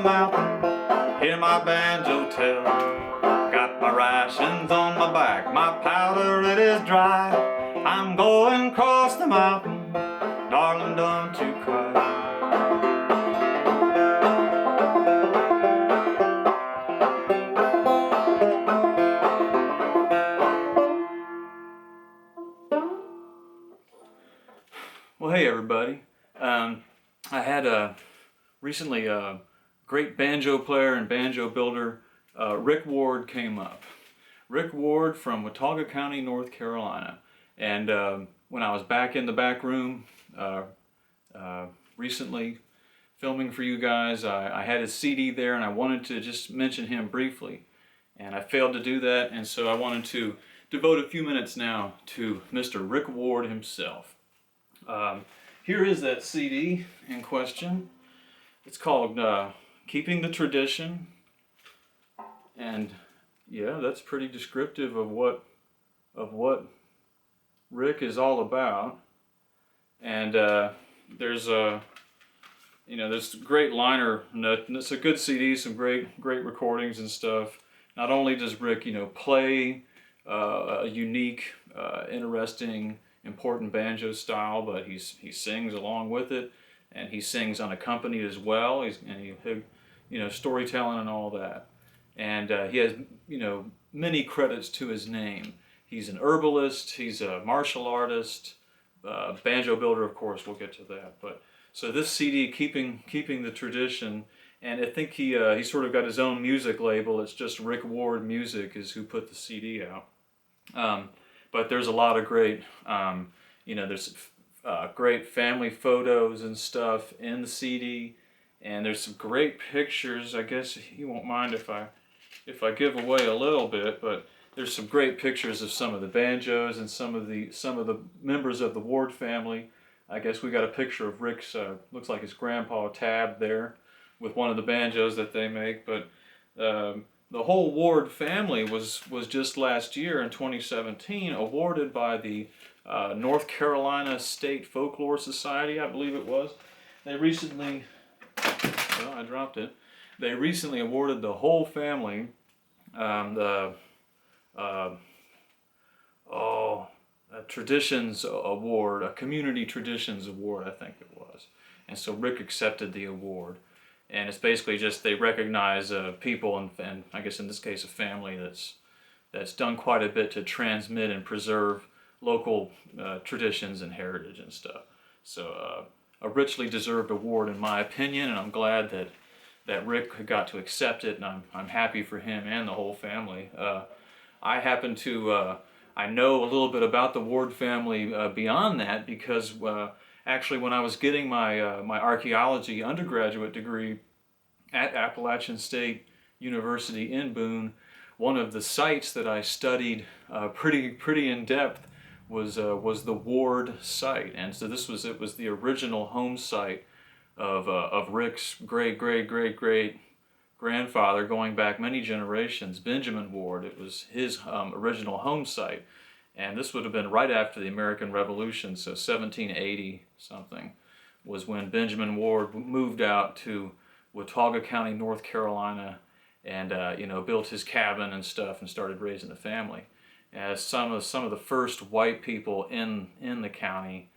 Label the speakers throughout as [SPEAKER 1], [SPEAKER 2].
[SPEAKER 1] mountain, hear my banjo tell. Got my rations on my back, my powder it is dry. I'm going across the mountain, darling, don't you cry. Well, hey everybody. I had recently a great banjo player and banjo builder, Rick Ward, came up. Rick Ward from Watauga County, North Carolina. And when I was back in the back room recently filming for you guys, I had his CD there and I wanted to just mention him briefly. And I failed to do that, and so I wanted to devote a few minutes now to Mr. Rick Ward himself. Here is that CD in question. It's called Keeping the Tradition, and yeah, that's pretty descriptive of what Rick is all about. And there's a there's great liner note. It's a good CD, some great recordings and stuff. Not only does Rick play a unique, interesting, important banjo style, but he sings along with it, and he sings unaccompanied as well. He's storytelling and all that, and he has many credits to his name. He's an herbalist, he's a martial artist, banjo builder, of course. We'll get to that. But so this CD, keeping the tradition, and I think he sort of got his own music label. It's just Rick Ward Music is who put the CD out. But there's a lot of great, there's great family photos and stuff in the CD, and there's some great pictures. I guess you won't mind if I give away a little bit, but there's some great pictures of some of the banjos and some of the members of the Ward family. I guess we got a picture of Rick's, looks like his grandpa Tab there, with one of the banjos that they make, but. The whole Ward family was just last year in 2017 awarded by the North Carolina State Folklore Society, I believe it was. They recently, I dropped it. They recently awarded the whole family the Traditions Award, a Community Traditions Award, I think it was. And so Rick accepted the award. And it's basically just they recognize people and I guess in this case a family that's done quite a bit to transmit and preserve local traditions and heritage and stuff. So a richly deserved award in my opinion, and I'm glad that Rick got to accept it, and I'm happy for him and the whole family. I happen to I know a little bit about the Ward family beyond that because. Actually, when I was getting my my archaeology undergraduate degree at Appalachian State University in Boone, one of the sites that I studied pretty in depth was the Ward site, and so it was the original home site of Rick's great grandfather, going back many generations, Benjamin Ward. It was his original home site. And this would have been right after the American Revolution, so 1780 something was when Benjamin Ward moved out to Watauga County, North Carolina, and built his cabin and stuff and started raising the family. As some of the first white people in the county,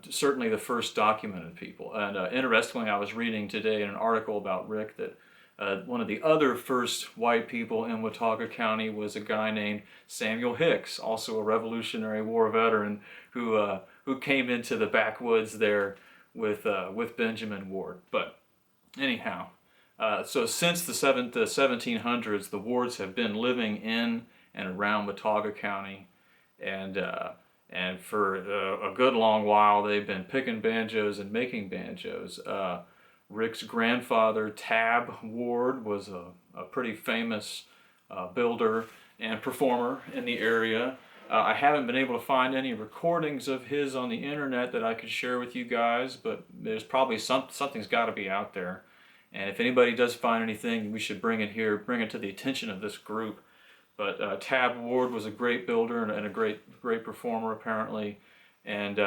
[SPEAKER 1] certainly the first documented people. And interestingly, I was reading today in an article about Rick that one of the other first white people in Watauga County was a guy named Samuel Hicks, also a Revolutionary War veteran, who came into the backwoods there with Benjamin Ward. But anyhow, so since the 1700s, the Wards have been living in and around Watauga County, and for a good long while they've been picking banjos and making banjos. Rick's grandfather, Tab Ward, was a pretty famous builder and performer in the area. I haven't been able to find any recordings of his on the internet that I could share with you guys, but there's probably something's got to be out there. And if anybody does find anything, we should bring it here, bring it to the attention of this group. But Tab Ward was a great builder and a great performer apparently, and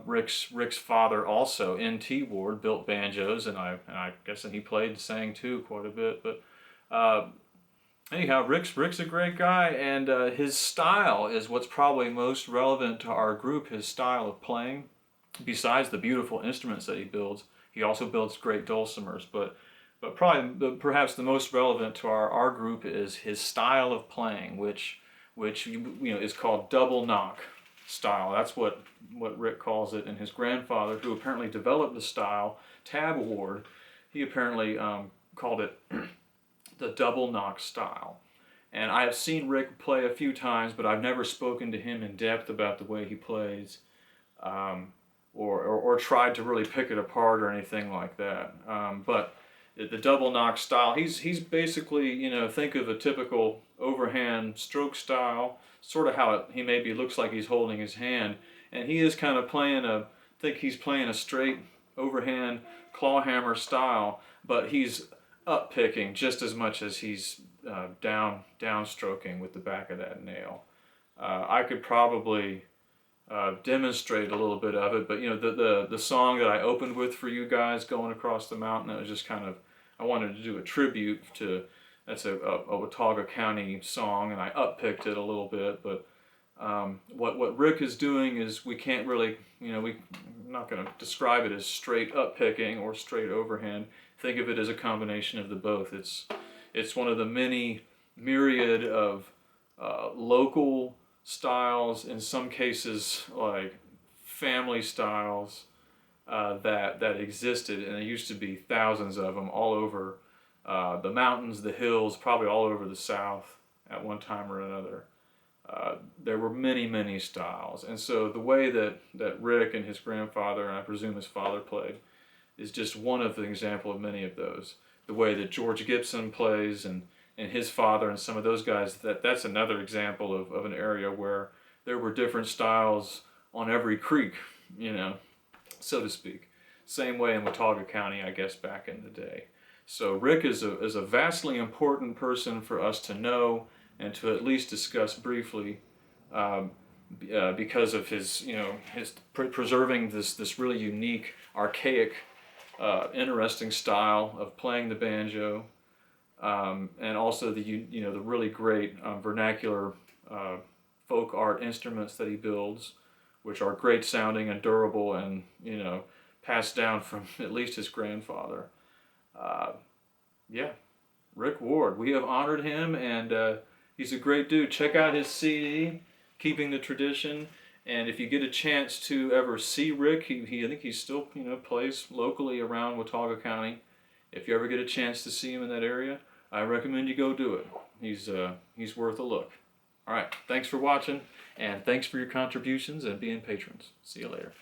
[SPEAKER 1] Rick's father also, N.T. Ward, built banjos, and I guess that he played and sang too quite a bit. But anyhow, Rick's a great guy, and his style is what's probably most relevant to our group. His style of playing, besides the beautiful instruments that he builds, he also builds great dulcimers. But probably perhaps the most relevant to our group is his style of playing, which is called double knock style. That's what Rick calls it, and his grandfather, who apparently developed the style, Tab Ward, he apparently called it the double knock style. And I have seen Rick play a few times, but I've never spoken to him in depth about the way he plays, or tried to really pick it apart or anything like that. But the double knock style, he's basically, think of a typical overhand stroke style, sort of how he maybe looks like he's holding his hand, and he is kind of playing I think he's playing a straight overhand clawhammer style, but he's up picking just as much as he's down stroking with the back of that nail. I could probably demonstrate a little bit of it, but the song that I opened with for you guys, Going Across the Mountain, it was just kind of, I wanted to do a tribute to, that's a Watauga County song, and I up-picked it a little bit, but what Rick is doing is, we can't really, we're not going to describe it as straight up-picking or straight overhand. Think of it as a combination of the both. It's one of the many myriad of local styles, in some cases like family styles, that existed, and there used to be thousands of them all over the mountains, the hills, probably all over the South at one time or another. There were many styles, and so the way that Rick and his grandfather, and I presume his father, played is just one of the example of many of those. The way that George Gibson plays, and his father and some of those guys, that's another example of an area where there were different styles on every creek, so to speak. Same way in Watauga County, I guess, back in the day. So Rick is a vastly important person for us to know and to at least discuss briefly, because of his preserving this really unique, archaic, interesting style of playing the banjo, and also the really great vernacular folk art instruments that he builds, which are great sounding and durable, and passed down from at least his grandfather. Yeah, Rick Ward. We have honored him, and he's a great dude. Check out his CD, Keeping the Tradition. And if you get a chance to ever see Rick, I think he still plays locally around Watauga County. If you ever get a chance to see him in that area, I recommend you go do it. He's worth a look. All right, thanks for watching, and thanks for your contributions and being patrons. See you later.